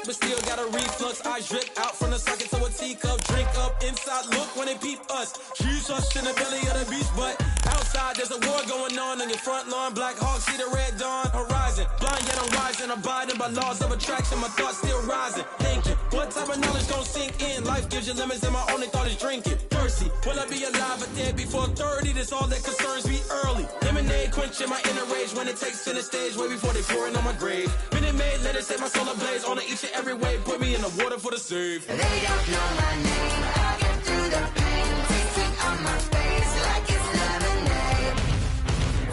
but still got a reflux. I drip out from the socket to a teacup. Drink up inside, look when they peep us. Jesus in the belly of the beast, but outside there's a war going on your front lawn. Black Hawk see the red dawn horizon. Blind yet I'm rising, abiding by laws of attraction. My thoughts still rising. Thinking, what type of knowledge gon' sink in? Life gives you limits, and my only thought is drinking. Thirsty, will I be alive or dead before 30? That's all that concerns me early. Lemonade quenching my inner rage when it takes center stage way before they pour it on my grave. Minute Maid, let it set my soul ablaze. On each and every way, put me in the water for the save. They don't know my name. I get through the pain. Tasting on my face like it's lemonade.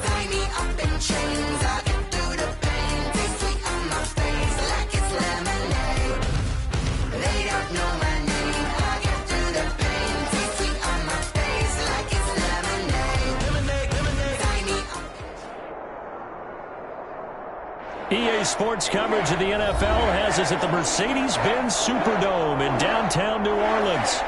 Tie me up in chains. I get through the pain. Tasting on my face like it's lemonade. They don't know my name. I get through the pain. Tasting on my face like it's lemonade. Lemonade. Tie me up. EA Sports coverage of the NFL has us at the Mercedes-Benz Superdome in downtown New Orleans.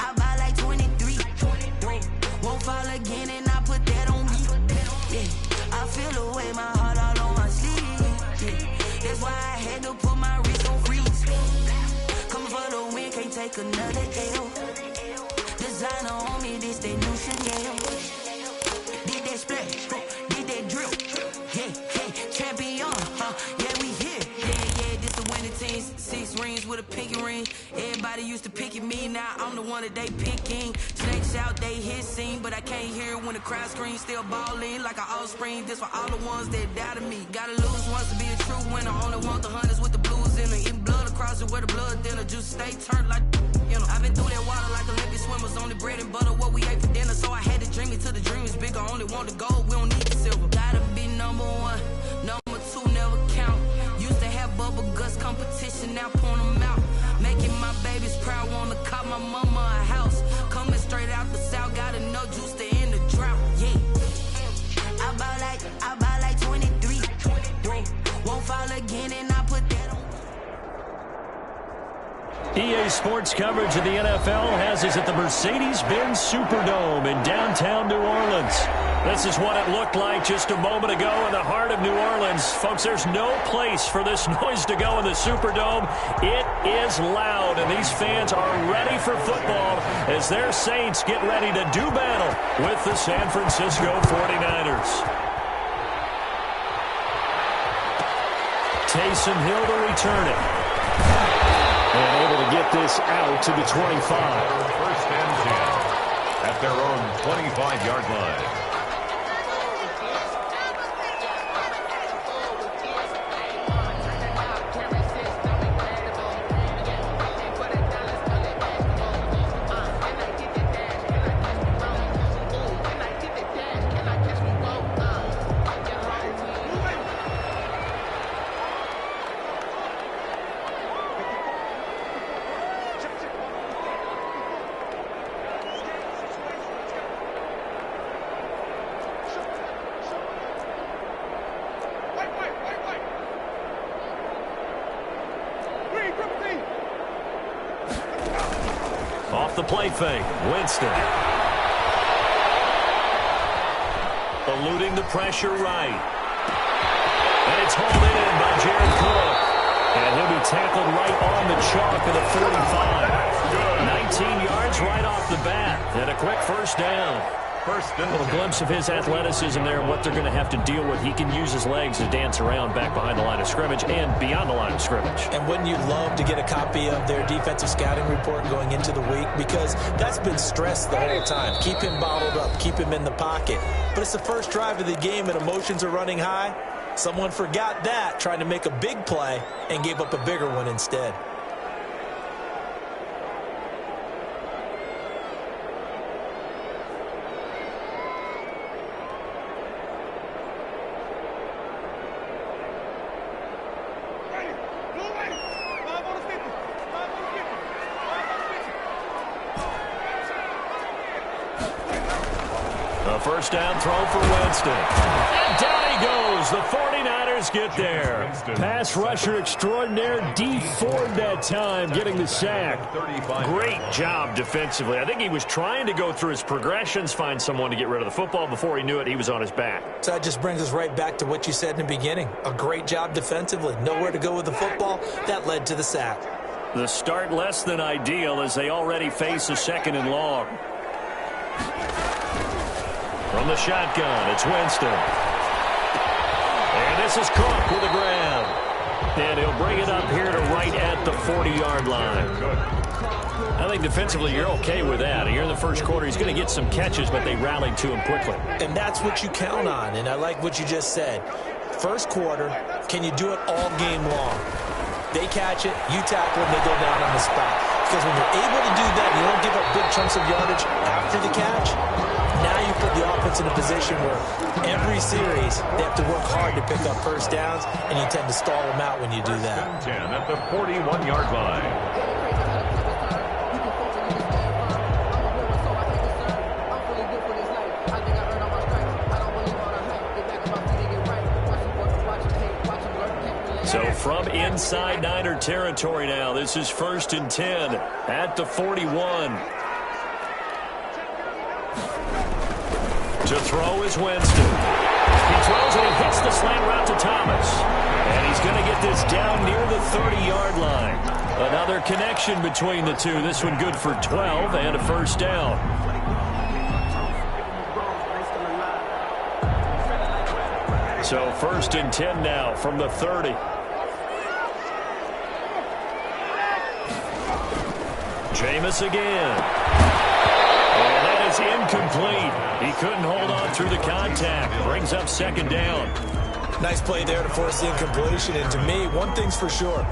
I buy like 23. Won't fall again and I put that on me. Yeah, I feel the way my heart all on my sleeve. Yeah, that's why I had to put my wrist on freeze. Coming for the win, can't take another L. Designer on me, this they new Chanel. Did that splash, did that drill. Yeah, champion, yeah, we here. Yeah, this the winning team. 6 rings with a pinky ring. Everybody used to pick at me, now I'm the one that they picking. Snakes out, they hit scene, but I can't hear it when the crowd screams. Still balling like an offspring. This for all the ones that doubted me. Gotta lose once to be a true winner. Only want the hunters with the blues in it. Eating blood across it where the blood dinner. Juice stay turned like, you know. I've been through that water like Olympic swimmers. Only bread and butter, what we ate for dinner. So I had to dream it till the dream is bigger. Only want the gold, we don't need the silver. Gotta be number 1, number 2 never count. Used to have bubble guts competition, now point them out. Making my babies proud, wanna cop my mama a house. Coming straight out the south, got enough juice to end the drought. Yeah, I buy like 23. Won't fall again and I put that on. EA Sports coverage of the NFL has us at the Mercedes-Benz Superdome in downtown New Orleans. This is what it looked like just a moment ago in the heart of New Orleans. Folks, there's no place for this noise to go in the Superdome. It is loud, and these fans are ready for football as their Saints get ready to do battle with the San Francisco 49ers. Taysom Hill to return it. And able to get this out to the 25. First and 10 at their own 25-yard line. Off the play fake, Winston. Eluding the pressure right. And it's hauled in by Jared Cook. And he'll be tackled right on the chalk of the 45. 19 yards right off the bat. And a quick first down. A little glimpse of his athleticism there and what they're going to have to deal with. He can use his legs to dance around back behind the line of scrimmage and beyond the line of scrimmage. And wouldn't you love to get a copy of their defensive scouting report going into the week? Because that's been stressed the whole time. Keep him bottled up. Keep him in the pocket. But it's the first drive of the game and emotions are running high. Someone forgot that, trying to make a big play, and gave up a bigger one instead. A first down throw for Winston. And down he goes. The 49ers get there. Pass rusher extraordinaire, D Ford that time, getting the sack. Great job defensively. I think he was trying to go through his progressions, find someone to get rid of the football. Before he knew it, he was on his back. So that just brings us right back to what you said in the beginning. A great job defensively. Nowhere to go with the football. That led to the sack. The start less than ideal as they already face a 2nd and long. From the shotgun, it's Winston. And this is Cook with a grab. And he'll bring it up here to right at the 40-yard line. I think defensively you're okay with that. Here in the first quarter, he's going to get some catches, but they rallied to him quickly. And that's what you count on, and I like what you just said. First quarter, can you do it all game long? They catch it, you tackle them, they go down on the spot. Because when you're able to do that, you don't give up big chunks of yardage after the catch. Now you put the offense in a position where every series they have to work hard to pick up first downs, and you tend to stall them out when you do that. 10 at the 41-yard line. So from inside Niner territory now, this is 1st and 10 at the 41. To throw is Winston. He throws and he hits the slant route to Thomas. And he's going to get this down near the 30-yard line. Another connection between the two. This one good for 12 and a first down. So 1st and 10 now from the 30. Jameis again. And that is incomplete. He couldn't hold on through the contact. Brings up 2nd down. Nice play there to force the incompletion. And to me, one thing's for sure.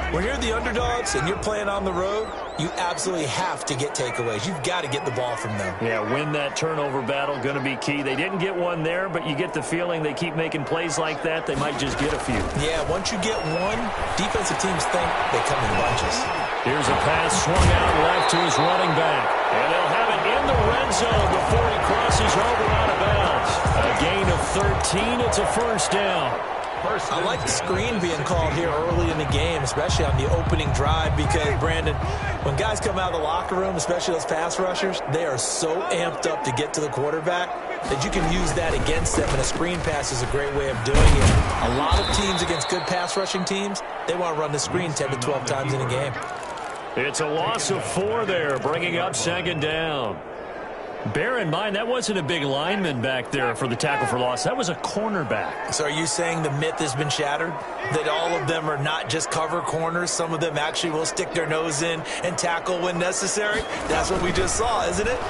When you're the underdogs and you're playing on the road, you absolutely have to get takeaways. You've got to get the ball from them. Yeah, win that turnover battle, going to be key. They didn't get one there, but you get the feeling they keep making plays like that, they might just get a few. Yeah, once you get one, defensive teams think they come in bunches. Here's a pass swung out left to his running back. And they'll have it in the red zone before he crosses over out of bounds. A gain of 13. It's a first down. I like the screen being called here early in the game, especially on the opening drive, because, Brandon, when guys come out of the locker room, especially those pass rushers, they are so amped up to get to the quarterback that you can use that against them, and a screen pass is a great way of doing it. A lot of teams against good pass rushing teams, they want to run the screen 10 to 12 times in a game. It's a loss of 4 there, bringing up 2nd down. Bear in mind, that wasn't a big lineman back there for the tackle for loss. That was a cornerback. So are you saying the myth has been shattered? That all of them are not just cover corners? Some of them actually will stick their nose in and tackle when necessary? That's what we just saw, isn't it?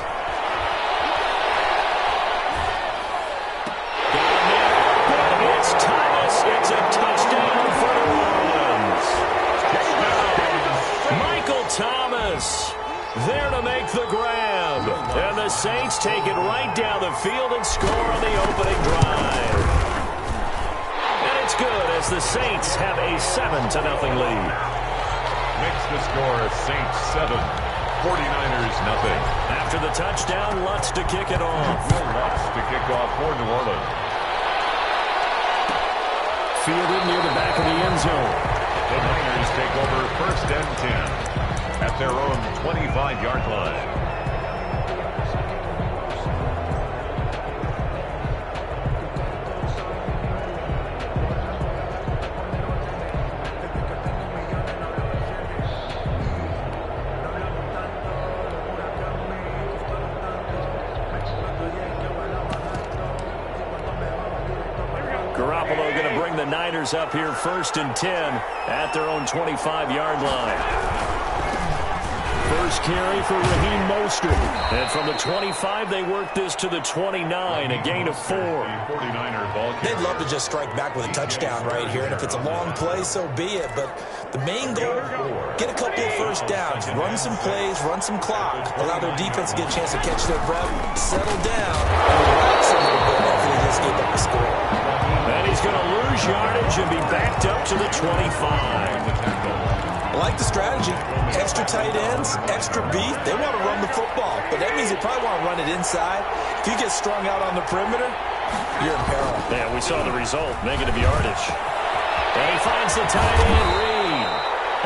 It's Thomas. It's a touchdown for New Orleans. Michael Thomas there to make the grab. And the Saints take it right down the field and score on the opening drive. And it's good as the Saints have a 7-0 lead. Makes the score Saints 7, 49ers nothing. After the touchdown, Lutz to kick it off. Lutz to kick off for New Orleans. Fielded near the back of the end zone. The Niners take over 1st and 10 at their own 25-yard line. Garoppolo going to bring the Niners up here 1st and 10 at their own 25-yard line. First carry for Raheem Mostert. And from the 25, they work this to the 29, a gain of 4. They'd love to just strike back with a touchdown right here, and if it's a long play, so be it. But the main goal, get a couple of first downs, run some plays, run some clock, allow their defense to get a chance to catch their breath, settle down, and relax a little bit after they just gave up a score. And he's going to lose yardage and be backed up to the 25. I like the strategy. Extra tight ends, extra beef. They want to run the football, but that means they probably want to run it inside. If you get strung out on the perimeter, you're in peril. Yeah, we saw the result, negative yardage. And he finds the tight end, Reed.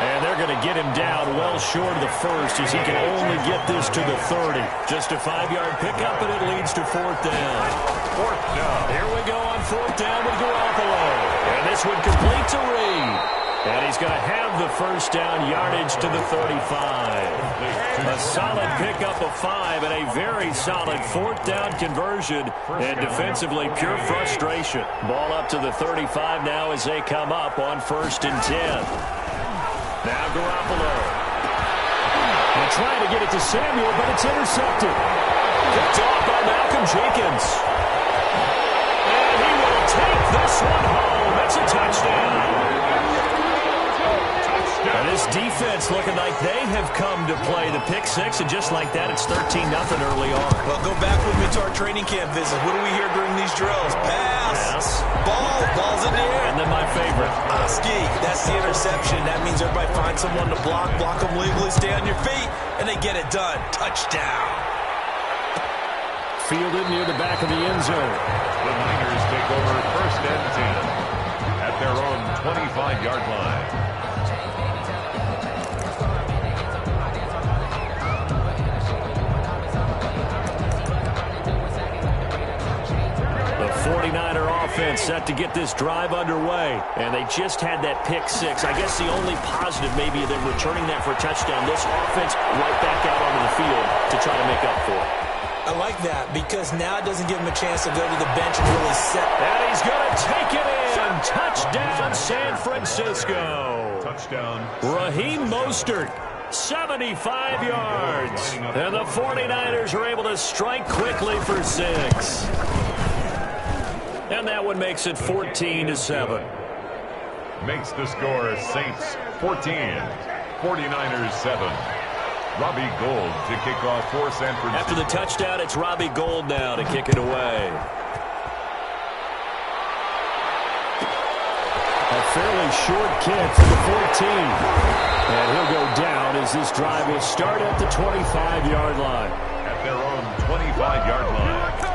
And they're going to get him down well short of the first as he can only get this to the 30. Just a 5-yard pickup, and it leads to 4th down. 4th down. Here we go on 4th down with Garoppolo. And this one complete to Reed. And he's going to have the first down yardage to the 35. A solid pickup of 5 and a very solid 4th down conversion. And defensively, pure frustration. Ball up to the 35 now as they come up on 1st and 10. Now Garoppolo. And trying to get it to Samuel, but it's intercepted. Picked off by Malcolm Jenkins. And he will take this one home. That's a touchdown. And this defense looking like they have come to play the pick six, and just like that, it's 13-0 early on. Well, go back with me to our training camp visit. What do we hear during these drills? Pass. Ball's in the air. And then my favorite. Ski. That's the interception. That means everybody finds someone to block them legally, stay on your feet, and they get it done. Touchdown. Fielded near the back of the end zone. The Niners take over 1st and 10 at their own 25-yard line. The 49er offense set to get this drive underway, and they just had that pick six. I guess the only positive maybe of them returning that for a touchdown. This offense right back out onto the field to try to make up for it. I like that because now it doesn't give him a chance to go to the bench and really set. And he's going to take it in. Touchdown, San Francisco. Touchdown. Raheem Mostert, 75 yards. And the 49ers are able to strike quickly for 6. And that one makes it 14-7. Makes the score Saints 14, 49ers 7. Robbie Gould to kick off for San Francisco. After the touchdown, it's Robbie Gould now to kick it away. A fairly short kick to the 14. And he'll go down as this drive will start at the 25-yard line. At their own 25-yard line.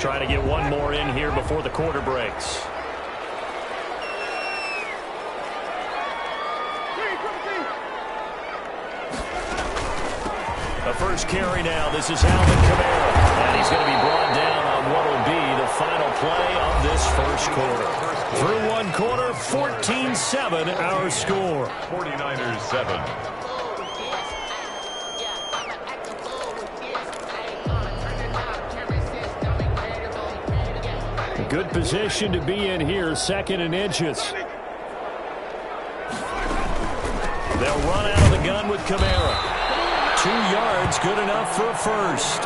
Trying to get one more in here before the quarter breaks. The first carry now. This is Alvin Kamara. And he's going to be brought down on what will be the final play of this first quarter. Through one quarter, 14-7 our score. 49ers 7. Good position to be in here, 2nd and inches. They'll run out of the gun with Kamara. 2 yards, good enough for a first.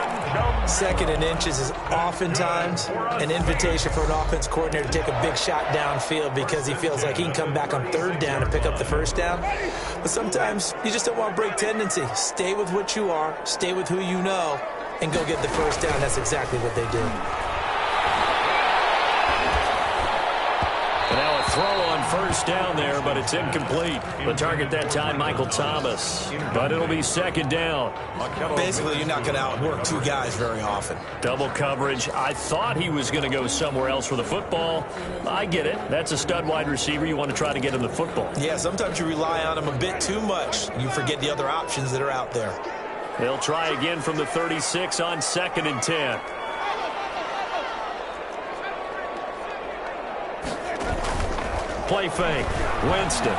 2nd and inches is oftentimes an invitation for an offense coordinator to take a big shot downfield because he feels like he can come back on 3rd down and pick up the first down. But sometimes you just don't want to break tendency. Stay with what you are, stay with who you know, and go get the first down. That's exactly what they did. Now a throw on 1st down there, but it's incomplete. The target that time, Michael Thomas. But it'll be 2nd down. Basically, you're not going to outwork 2 guys very often. Double coverage. I thought he was going to go somewhere else for the football. I get it. That's a stud wide receiver. You want to try to get him the football. Yeah, sometimes you rely on him a bit too much. You forget the other options that are out there. They'll try again from the 36 on 2nd and 10. Play fake. Winston.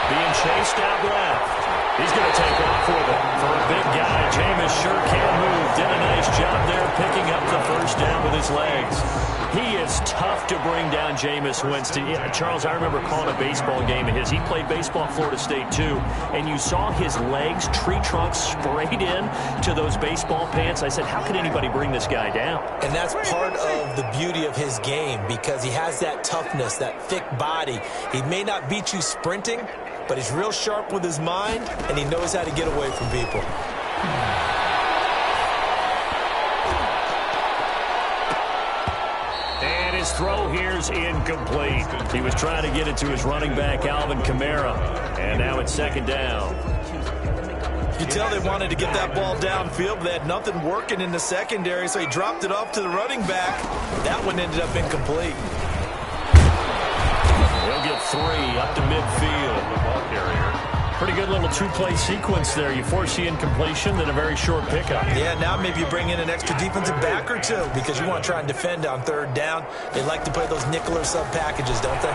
Being chased out left. He's going to take off with it. For a big guy, Jameis sure can move. Did a nice job there picking up the first down with his legs. He is tough to bring down, Jameis Winston. Yeah, Charles, I remember calling a baseball game of his. He played baseball at Florida State, too, and you saw his legs, tree trunks sprayed in to those baseball pants. I said, how could anybody bring this guy down? And that's part of the beauty of his game because he has that toughness, that thick body. He may not beat you sprinting, but he's real sharp with his mind, and he knows how to get away from people. And his throw here's incomplete. He was trying to get it to his running back, Alvin Kamara, and now it's second down. You tell they wanted to get that ball downfield, but they had nothing working in the secondary, so he dropped it off to the running back. That one ended up incomplete. He'll get 3 up to midfield. The ball carrier. Pretty good little two-play sequence there. You force the incompletion, then a very short pickup. Yeah, now maybe you bring in an extra defensive back or two because you want to try and defend on third down. They like to play those nickel or sub packages, don't they?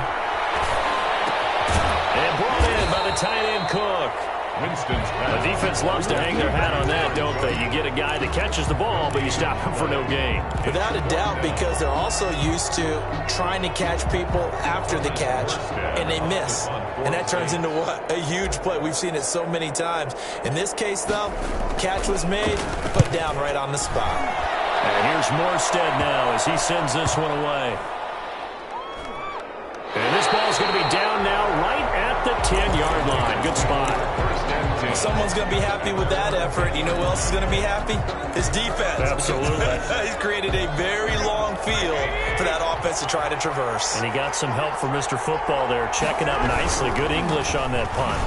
And brought in by the tight end Cook. Winston's pass. The defense loves to hang their hat on that, don't they? You get a guy that catches the ball, but you stop him for no gain. Without a doubt, because they're also used to trying to catch people after the catch, and they miss. And that turns into what? A huge play. We've seen it so many times. In this case, though, catch was made, put down right on the spot. And here's Morstead now as he sends this one away. And this ball's going to be down now right at the 10-yard line. Good spot. Someone's going to be happy with that effort. You know who else is going to be happy? His defense. Absolutely. He's created a very long field for that offense to try to traverse. And he got some help from Mr. Football there, checking up nicely. Good English on that punt.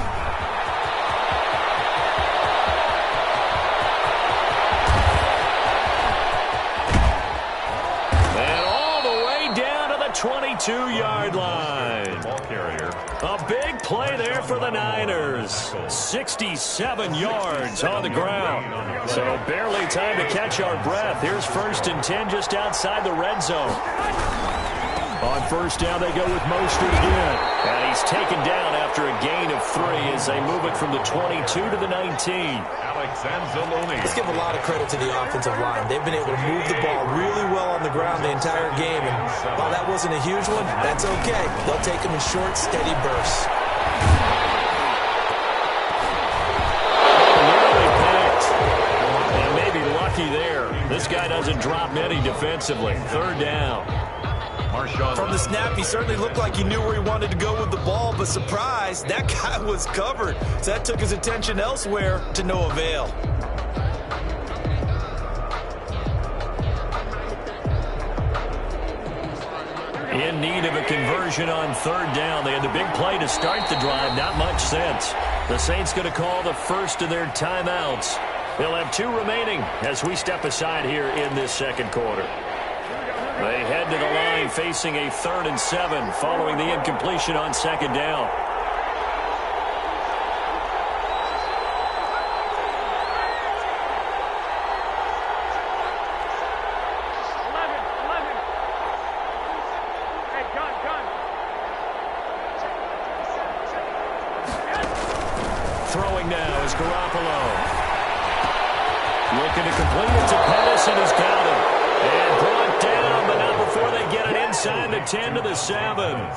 And all the way down to the 22-yard line. Ball carrier. A big play there for the Niners. 67 yards on the ground. So barely time to catch our breath. Here's 1st and 10 just outside the red zone. On first down, they go with Mostert again. And he's taken down after a gain of 3 as they move it from the 22 to the 19. Let's give a lot of credit to the offensive line. They've been able to move the ball really well on the ground the entire game. And while that wasn't a huge one, that's okay. They'll take them in short, steady bursts. Nearly picked. And maybe lucky there. This guy doesn't drop many defensively. 3rd down. From the snap, he certainly looked like he knew where he wanted to go with the ball, but surprise, that guy was covered. So that took his attention elsewhere to no avail. In need of a conversion on 3rd down. They had the big play to start the drive. Not much sense. The Saints going to call the first of their timeouts. They'll have 2 remaining as we step aside here in this second quarter. They head to the line facing a 3rd and 7 following the incompletion on 2nd down. Throwing now is Garoppolo. Looking to complete it to Pettis, and he's got it. And brought down, but not before they get it inside the 10 to the 7.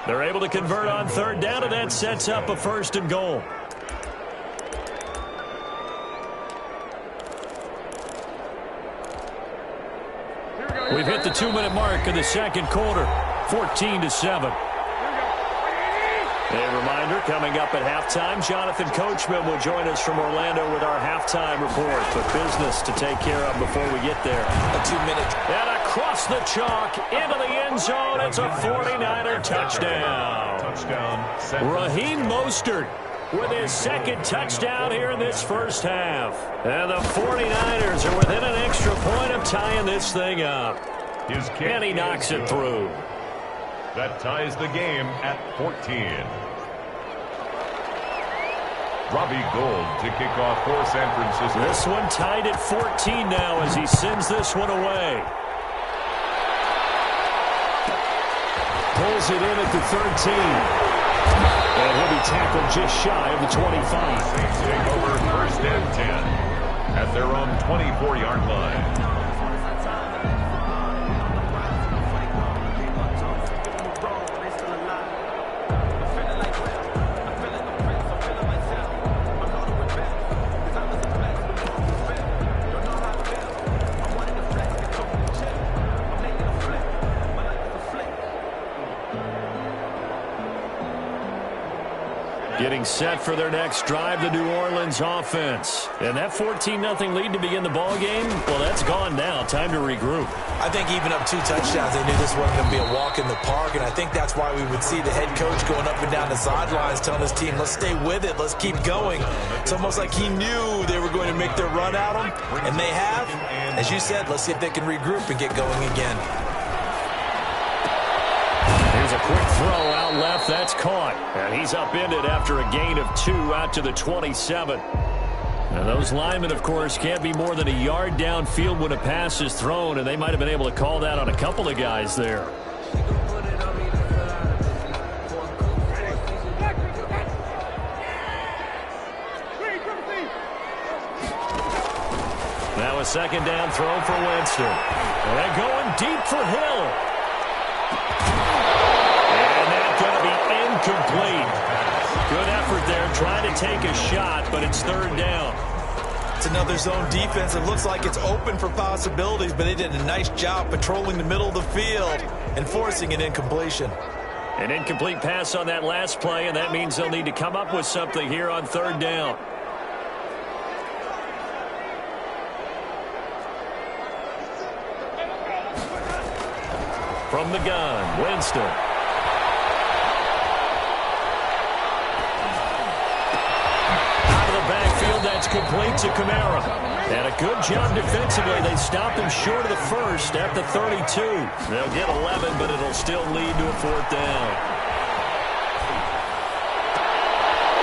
They're able to convert on 3rd down, and that sets up a 1st and goal. We've hit the 2-minute mark of the second quarter, 14-7. A reminder, coming up at halftime, Jonathan Coachman will join us from Orlando with our halftime report. But business to take care of before we get there. A 2-minute. And across the chalk, into the end zone, it's a 49er touchdown. Raheem Mostert with his 2nd touchdown here in this first half. And the 49ers are within an extra point of tying this thing up. And he knocks it through. That ties the game at 14. Robbie Gould to kick off for San Francisco. This one tied at 14 now as he sends this one away. Pulls it in at the 13. And he'll be tackled just shy of the 25. Saints take over 1st and 10 at their own 24-yard line. Getting set for their next drive, the New Orleans offense. And that 14-0 lead to begin the ball game, well, that's gone now. Time to regroup. I think even up 2 touchdowns, they knew this wasn't going to be a walk in the park, and I think that's why we would see the head coach going up and down the sidelines telling his team, let's stay with it, let's keep going. It's almost like he knew they were going to make their run at him, and they have. As you said, let's see if they can regroup and get going again. Here's a quick throw out left. That's caught. And he's upended after a gain of 2 out to the 27. And those linemen, of course, can't be more than a yard downfield when a pass is thrown, and they might have been able to call that on a couple of guys there. Now a second down throw for Winston. And they're going deep for Hill. Going to be incomplete. Good effort there, trying to take a shot, but it's third down. It's another zone defense. It looks like it's open for possibilities, but they did a nice job patrolling the middle of the field and forcing an incompletion. An incomplete pass on that last play, and that means they'll need to come up with something here on third down. From the gun, Winston. That's complete to Kamara. And a good job defensively. They stopped him short of the first at the 32. They'll get 11, but it'll still lead to a fourth down.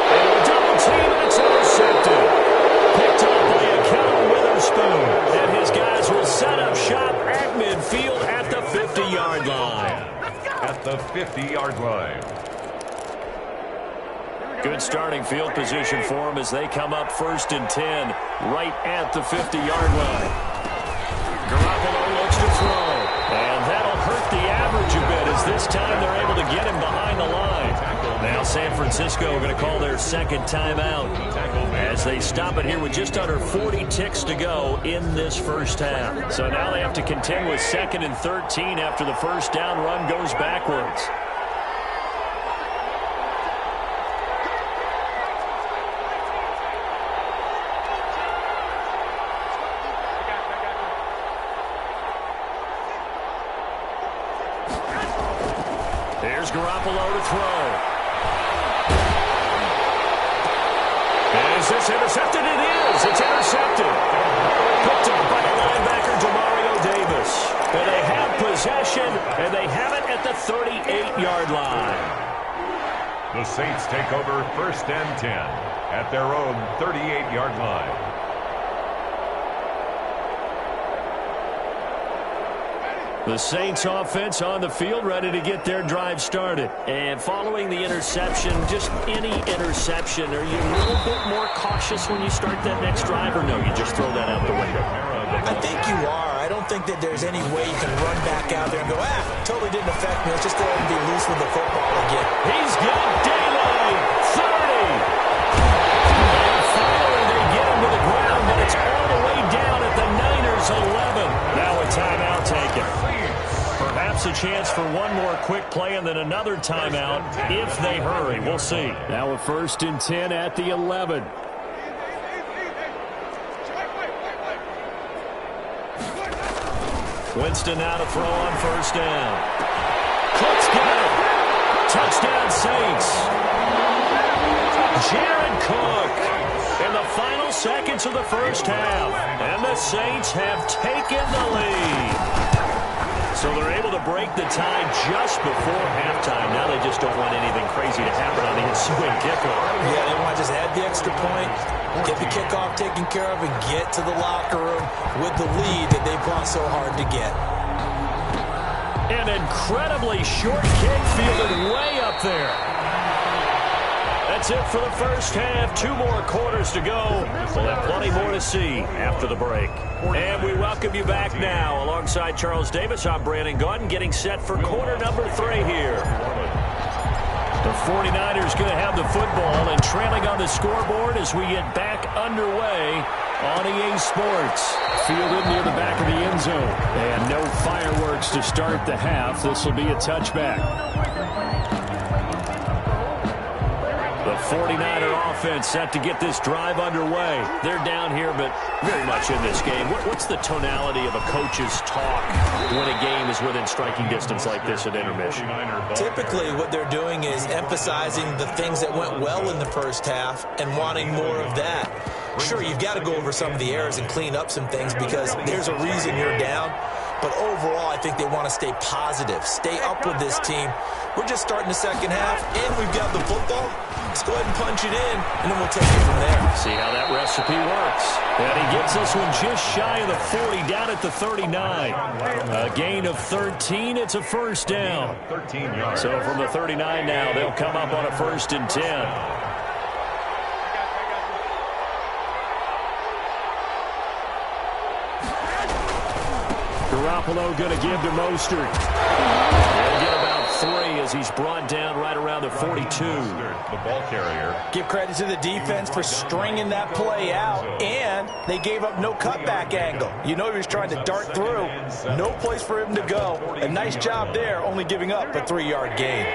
And a double team, that's intercepted. Picked up by a Cal Witherspoon. And his guys will set up shop at midfield at the 50-yard line. At the 50-yard line. Good starting field position for them as they come up 1st and 10 right at the 50-yard line. Garoppolo looks to throw. And that'll hurt the average a bit as this time they're able to get him behind the line. Now San Francisco going to call their second timeout as they stop it here with just under 40 ticks to go in this first half. So now they have to contend with 2nd and 13 after the first down run goes backwards. Here's Garoppolo to throw. Is this intercepted? It is. It's intercepted. Picked up by the linebacker, Demario Davis. And they have possession, and they have it at the 38-yard line. The Saints take over 1st and 10 at their own 38-yard line. The Saints offense on the field ready to get their drive started. And following the interception, just any interception, are you a little bit more cautious when you start that next drive, or no, you just throw that out the window? I think you are. I don't think that there's any way you can run back out there and go, totally didn't affect me. Let's just go ahead and be loose with the football again. He's got daylight. 30. And finally they get him to the ground, but it's all the way down at the Niners 11. Now a timeout taken. Perhaps a chance for one more quick play and then another timeout if they hurry. We'll see. Now a 1st and 10 at the 11. Winston now to throw on 1st down. Cook's got it. Touchdown Saints. Jared Cook in the final seconds of the first half. And the Saints have taken the lead. So they're able to break the tie just before halftime. Now they just don't want anything crazy to happen on the ensuing kickoff. Yeah, they want to just add the extra point, get the kickoff taken care of, and get to the locker room with the lead that they've gone so hard to get. An incredibly short kick fielded way up there. That's it for the first half. 2 more quarters to go. We'll have plenty more to see after the break. And we welcome you back now. Alongside Charles Davis, I'm Brandon Gaudin, getting set for quarter number 3 here. The 49ers going to have the football and trailing on the scoreboard as we get back underway on EA Sports. Fielded near the back of the end zone. And no fireworks to start the half. This will be a touchback. The 49er offense set to get this drive underway. They're down here, but very much in this game. What's the tonality of a coach's talk when a game is within striking distance like this at intermission? Typically, what they're doing is emphasizing the things that went well in the first half and wanting more of that. Sure, you've got to go over some of the errors and clean up some things because there's a reason you're down. But overall, I think they want to stay positive, stay up with this team. We're just starting the second half, and we've got the football. Let's go ahead and punch it in, and then we'll take it from there. See how that recipe works. And he gets this one just shy of the 40, down at the 39. A gain of 13. It's a first down. 13 yards. So from the 39 now, they'll come up on a 1st and 10. Garoppolo going to give to Mostert. They'll get about 3 as he's brought down right around the 42. The ball carrier. Give credit to the defense for stringing that play out, and they gave up no cutback angle. You know he was trying to dart through. No place for him to go. A nice job there, only giving up a 3-yard gain.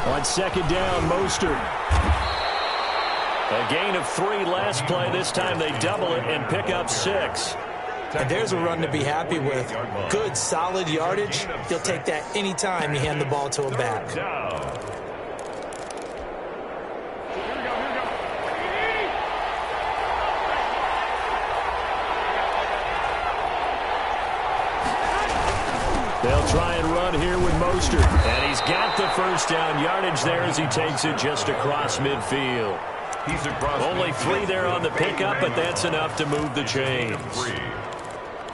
On 2nd down, Mostert. A gain of 3 last play. This time they double it and pick up 6. And there's a run to be happy with. Good, solid yardage. He'll take that anytime you hand the ball to a back. They'll try and run here with Mostert. And he's got the first down yardage there as he takes it just across midfield. He's across Only 3 there on the pickup, but that's enough to move the chains.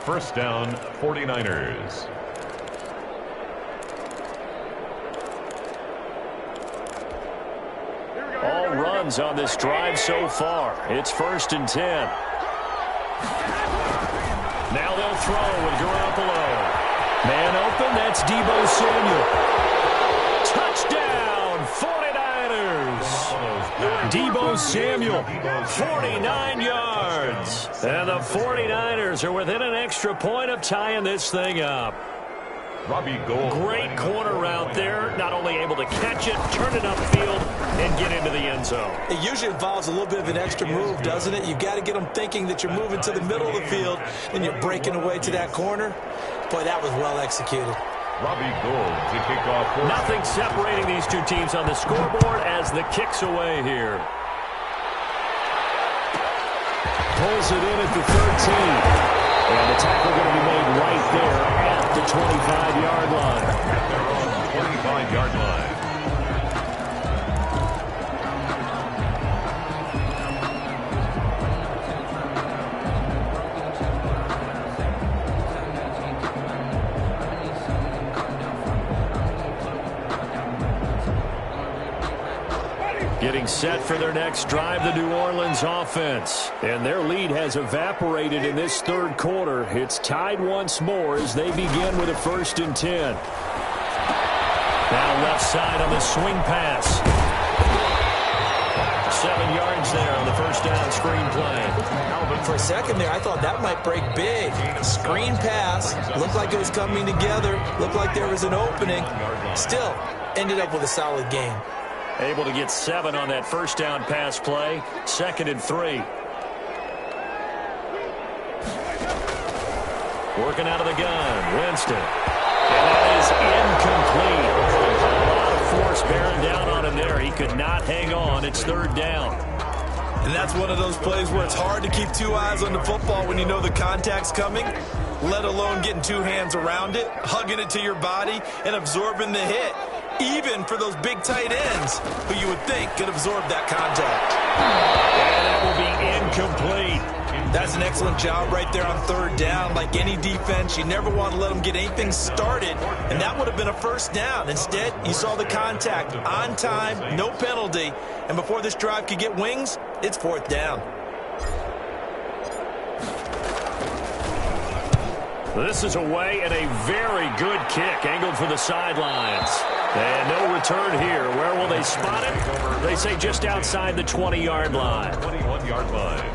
1st down, 49ers. All runs on this drive so far. It's 1st and 10. Now they'll throw with Garoppolo. Man open, that's Deebo Samuel. Touchdown, 49ers. Deebo Samuel, 49 yards. And the 49ers are within an extra point of tying this thing up. Robbie Gould. Great corner route there. Not only able to catch it, turn it upfield, and get into the end zone. It usually involves a little bit of an extra move, doesn't it? You've got to get them thinking that you're moving to the middle of the field and you're breaking away to that corner. Boy, that was well executed. Robbie Gould to kick off. Nothing separating these two teams on the scoreboard as the kick's away here. Pulls it in at the 13. And the tackle going to be made right there at the 25-yard line. 25-yard line. Getting set for their next drive, the New Orleans offense. And their lead has evaporated in this 3rd quarter. It's tied once more as they begin with a 1st and 10. Now left side on the swing pass. 7 yards there on the 1st down screen play. For a second there, I thought that might break big. Screen pass. Looked like it was coming together. Looked like there was an opening. Still, ended up with a solid game. Able to get 7 on that 1st down pass play. 2nd and 3. Working out of the gun, Winston. And that is incomplete. A lot of force bearing down on him there. He could not hang on. It's 3rd down. And that's one of those plays where it's hard to keep 2 eyes on the football when you know the contact's coming, let alone getting 2 hands around it, hugging it to your body, and absorbing the hit. Even for those big tight ends who you would think could absorb that contact. And that will be incomplete. That's an excellent job right there on 3rd down. Like any defense, you never want to let them get anything started, and that would have been a 1st down. Instead, you saw the contact on time, no penalty, and before this drive could get wings, it's 4th down. This is away and a very good kick, angled for the sidelines. And no return here. Where will they spot it? They say just outside the 20-yard line. 21-yard line.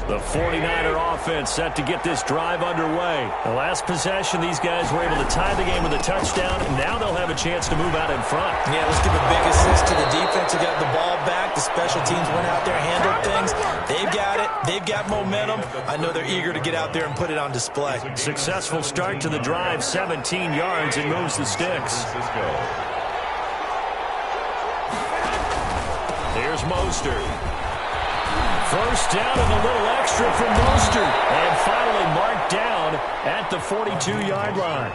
The 49er offense set to get this drive underway. The last possession, these guys were able to tie the game with a touchdown, and now they'll have a chance to move out in front. Yeah, let's give a big assist to the defense who got the ball back. The special teams went out there, handled things. They've got it. They've got momentum. I know they're eager to get out there and put it on display. Successful start to the drive, 17 yards, and moves the sticks. Here's Mostert. First down and a little extra from Mostert. And finally marked down at the 42-yard line.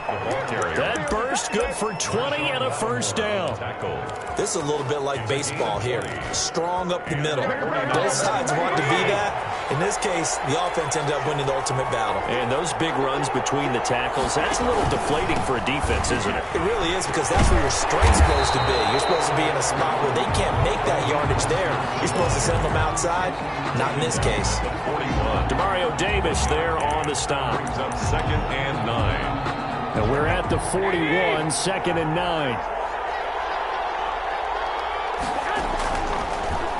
That burst good for 20 and a first down. This is a little bit like baseball here. Strong up the middle. Both sides want to be that. In this case, the offense ended up winning the ultimate battle. And those big runs between the tackles, that's a little deflating for a defense, isn't it? It really is, because that's where your strength's supposed to be. You're supposed to be in a spot where they can't make that yardage there. You're supposed to send them outside. Not in this case. Demario Davis there on the stop. Brings up 2nd and 9. And we're at the 41, 2nd and 9.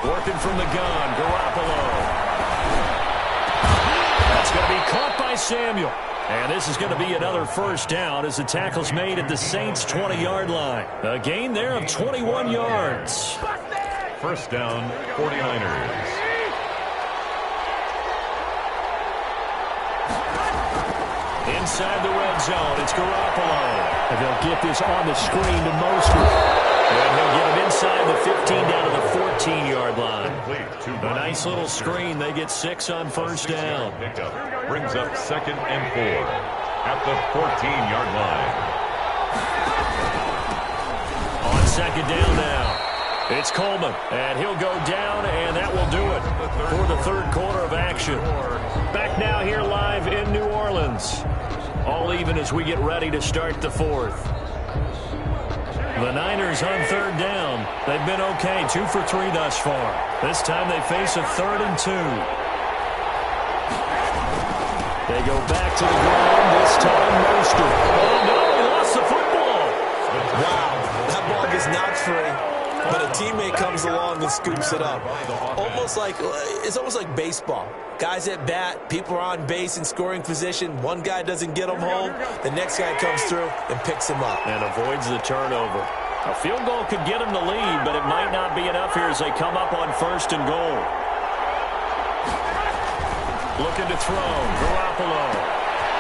Working from the gun, Garoppolo. That's going to be caught by Samuel. And this is going to be another first down as the tackle's made at the Saints' 20-yard line. A gain there of 21 yards. First down, 49ers. Inside the red zone, it's Garoppolo. And they'll get this on the screen to Mostert. And he'll get him inside the 15 down to the 14-yard line. A nice little screen. They get 6 on first down. Brings up 2nd and 4 at the 14-yard line. On 2nd down now, it's Coleman. And he'll go down, and that will do it for the third quarter of action. Back now here live in New Orleans. All even as we get ready to start the fourth. The Niners on 3rd down. They've been okay, 2 for 3 thus far. This time they face a 3rd and 2. They go back to the ground, this time Mostert. Oh no, he lost the football. Wow, that ball gets knocked free, but a teammate comes along and scoops it up. It's almost like baseball. Guys at bat, people are on base in scoring position. One guy doesn't get them home. The next guy comes through and picks him up. And avoids the turnover. A field goal could get him the lead, but it might not be enough here as they come up on 1st and goal. Looking to throw, Garoppolo.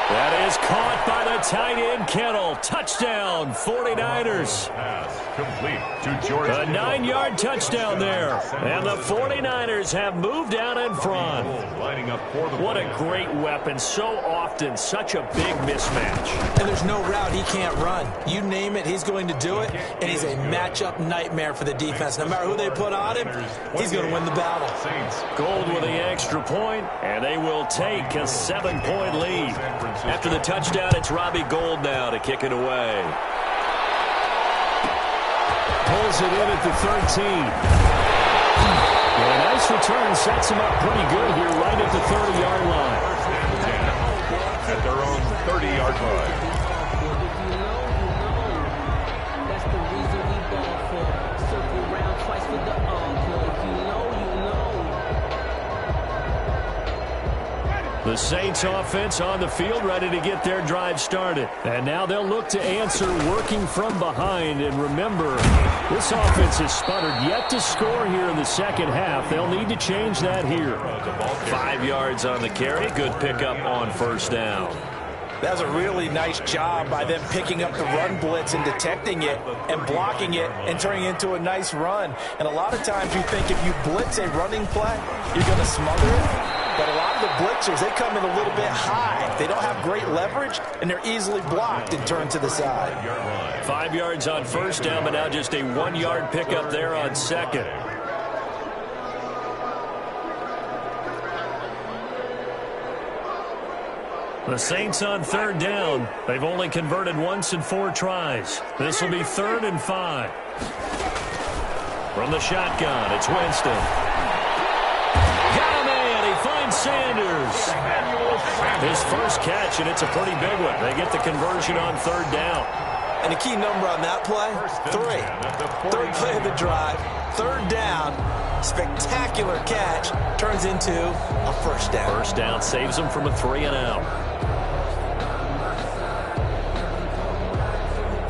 That is caught by the tight end, Kittle. Touchdown, 49ers. Pass complete to George. A 9-yard touchdown there. And the 49ers have moved out in front. Lining up for the What a great weapon. So often, such a big mismatch. And there's no route he can't run. You name it, he's going to do it. And he's a matchup nightmare for the defense. No matter who they put on him, he's going to win the battle. Gold with the extra point, and they will take a 7-point lead. After the touchdown, it's Robbie Gould now to kick it away. Pulls it in at the 13. And a nice return sets him up pretty good here right at the 30-yard line. At their own 30-yard line. That's the reason we ball for. Circle round twice with the encore. If you know, you know. The Saints offense on the field ready to get their drive started. And now they'll look to answer working from behind. And remember, this offense has sputtered yet to score here in the second half. They'll need to change that here. 5 yards on the carry. Good pickup on first down. That was a really nice job by them picking up the run blitz and detecting it and blocking it and turning it into a nice run. And a lot of times you think if you blitz a running play, you're going to smother it. But a lot of the blitzers, they come in a little bit high. They don't have great leverage, and they're easily blocked and turned to the side. 5 yards on first down, but now just a 1-yard pickup there on second. The Saints on 3rd down. They've only converted once in 4 tries. This will be 3rd and 5. From the shotgun, it's Winston. Got a man. He finds Sanders. His first catch, and it's a pretty big one. They get the conversion on 3rd down. And the key number on that play, 3. 3rd play of the drive, 3rd down. spectacular catch turns into a first down. First down saves them from a 3-and-out.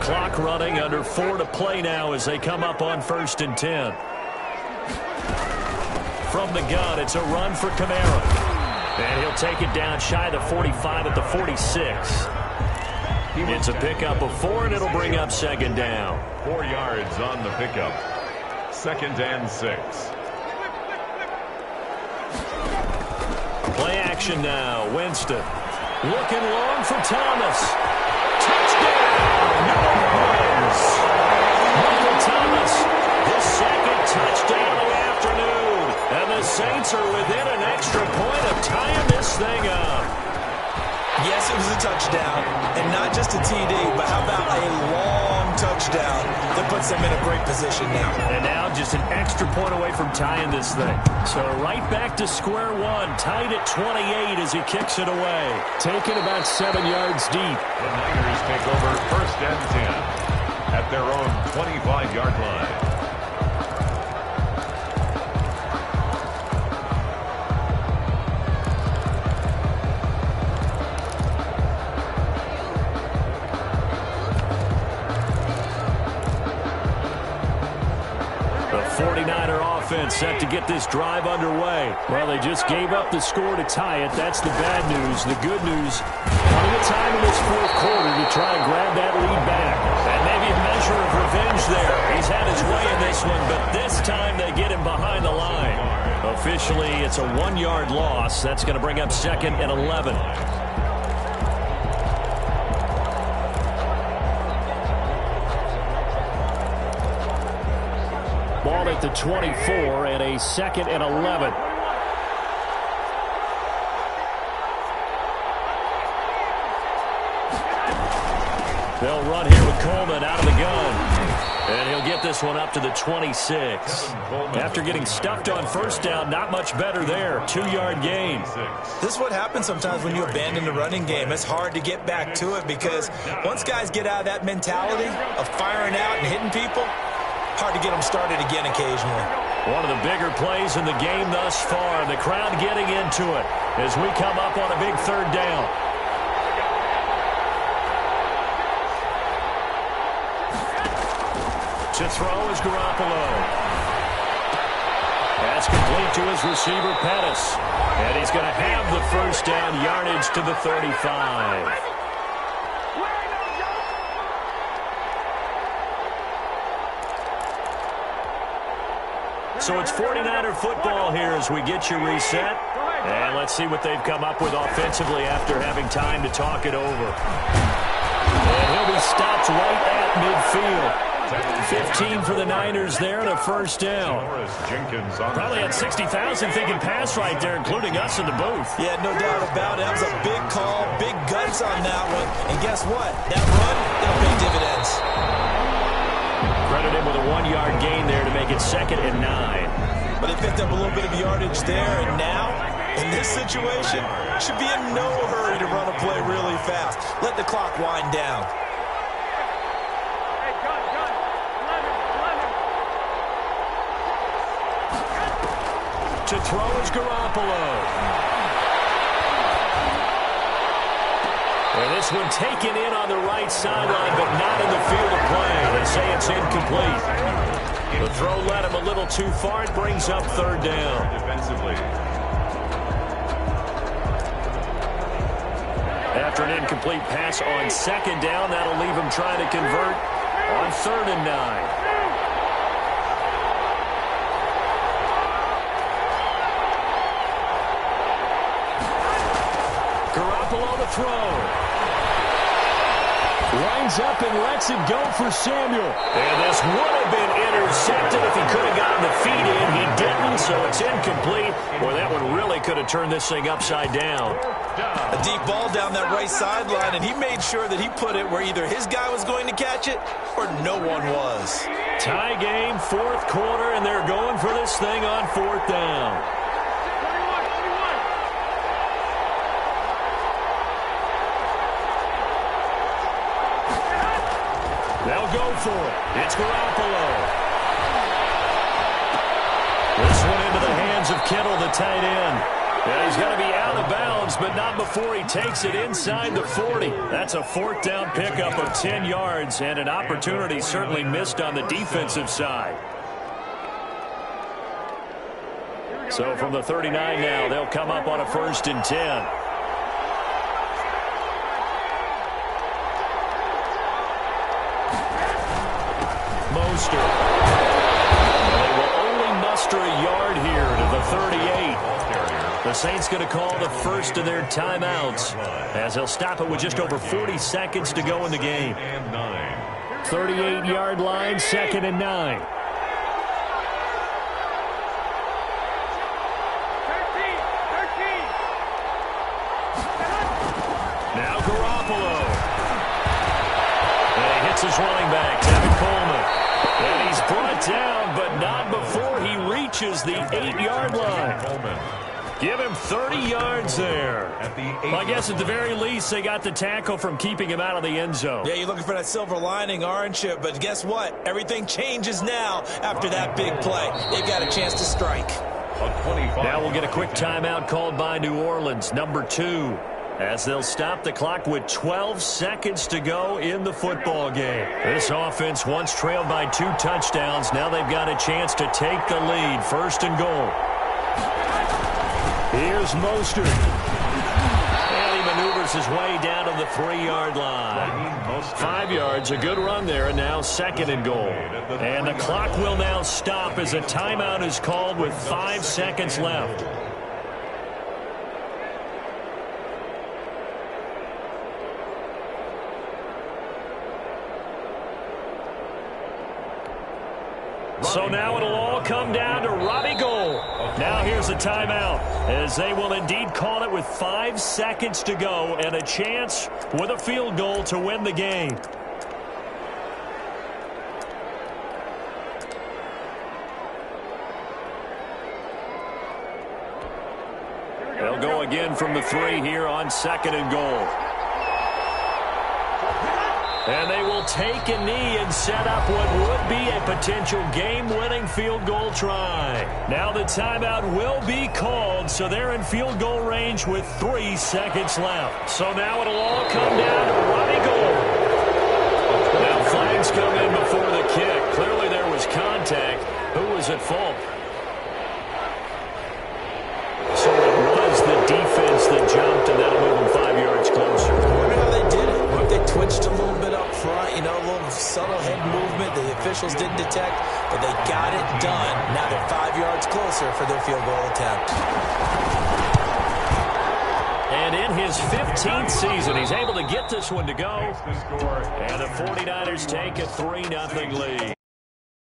Clock running, under 4 to play now as they come up on 1st and 10. From the gun, it's a run for Kamara. And he'll take it down shy of the 45 at the 46. It's a pickup of 4, and it'll bring up 2nd down. 4 yards on the pickup. 2nd and 6. Play action now. Winston looking long for Thomas. Touchdown! New Orleans. Michael Thomas, his 2nd touchdown of the afternoon. And the Saints are within an extra point of tying this thing up. Yes, it was a touchdown, and not just a TD, but how about a long touchdown that puts them in a great position now. And now just an extra point away from tying this thing. So right back to square one, tied at 28 as he kicks it away. Taken about 7 yards deep. The Niners take over 1st and 10 at their own 25-yard line. The 49er offense set to get this drive underway. Well, they just gave up the score to tie it. That's the bad news. The good news, plenty of time in this 4th quarter to try and grab that lead back. And maybe a measure of revenge there. He's had his way in this one, but this time they get him behind the line. Officially, it's a 1-yard loss. That's going to bring up 2nd and 11. Ball at the 24 and a 2nd and 11. They'll run here with Coleman out of the gun. And he'll get this one up to the 26. After getting stuffed on 1st down, not much better there. 2-yard gain. This is what happens sometimes when you abandon the running game. It's hard to get back to it because once guys get out of that mentality of firing out and hitting people, hard to get them started again occasionally. One of the bigger plays in the game thus far. The crowd getting into it as we come up on a big 3rd down. To throw is Garoppolo. That's complete to his receiver, Pettis. And he's going to have the 1st down, yardage to the 35. So it's 49er football here as we get you reset. And let's see what they've come up with offensively after having time to talk it over. And he'll be stopped right at midfield. 15 for the Niners there and a 1st down. Probably had 60,000 thinking pass right there, including us in the booth. Yeah, no doubt about it. That was a big call, big guts on that one. And guess what? That run, it'll pay dividends. Credit him with a 1-yard gain there to make it 2nd and 9. But they picked up a little bit of yardage there, and now, in this situation, should be in no hurry to run a play really fast. Let the clock wind down. To throw is Garoppolo. And this one taken in on the right sideline, but not in the field of play. They say it's incomplete. The throw led him a little too far. It brings up 3rd down. Defensively. After an incomplete pass on 2nd down, that'll leave him trying to convert on 3rd and 9. Garoppolo to throw. Lines up and lets it go for Samuel. And this would have been intercepted if he could have gotten the feet in. He didn't, so it's incomplete. Boy, that one really could have turned this thing upside down. A deep ball down that right sideline, and he made sure that he put it where either his guy was going to catch it or no one was. Tie game, 4th quarter, and they're going for this thing on 4th down. They'll go for it. It's Garoppolo. This Kittle, the tight end. Yeah, he's going to be out of bounds, but not before he takes it inside the 40. That's a fourth down pickup of 10 yards, and an opportunity certainly missed on the defensive side. So from the 39 now, they'll come up on a 1st and 10. Mostert. They will only muster a yard here to the 38. The Saints going to call the first of their timeouts as they'll stop it with just over 40 seconds to go in the game. 38-yard line, 2nd and 9. Now Garoppolo. And he hits his running back, Tevin Coleman. And he's brought down, but not before he reaches the 8-yard line. Give him 30 yards there. Well, I guess at the very least, they got the tackle from keeping him out of the end zone. Yeah, you're looking for that silver lining, aren't you? But guess what? Everything changes now after that big play. They got a chance to strike. Now we'll get a quick timeout called by New Orleans, number 2, as they'll stop the clock with 12 seconds to go in the football game. This offense once trailed by 2 touchdowns. Now they've got a chance to take the lead. 1st and goal. Here's Mostert. And he maneuvers his way down to the 3-yard line. 5 yards, a good run there, and now 2nd and goal. And the clock will now stop as a timeout is called with 5 seconds left. So now it'll all come down to Robbie Gould. Now here's a timeout as they will indeed call it with 5 seconds to go and a chance with a field goal to win the game. They'll go again from the 3 here on 2nd and goal. And they will take a knee and set up what would be a potential game-winning field goal try. Now the timeout will be called, so they're in field goal range with 3 seconds left. So now it'll all come down to Robbie Gould. Now flags come in before the kick. Clearly there was contact. Who was at fault? So it was the defense that jumped, and that'll move them 5 yards closer. I wonder how they did it. What if they twitched a little bit up front, you know, a little subtle head movement the officials didn't detect, but they got it done. Now they're 5 yards closer for their field goal attempt. And in his 15th season, he's able to get this one to go. And the 49ers take a 3-0 lead.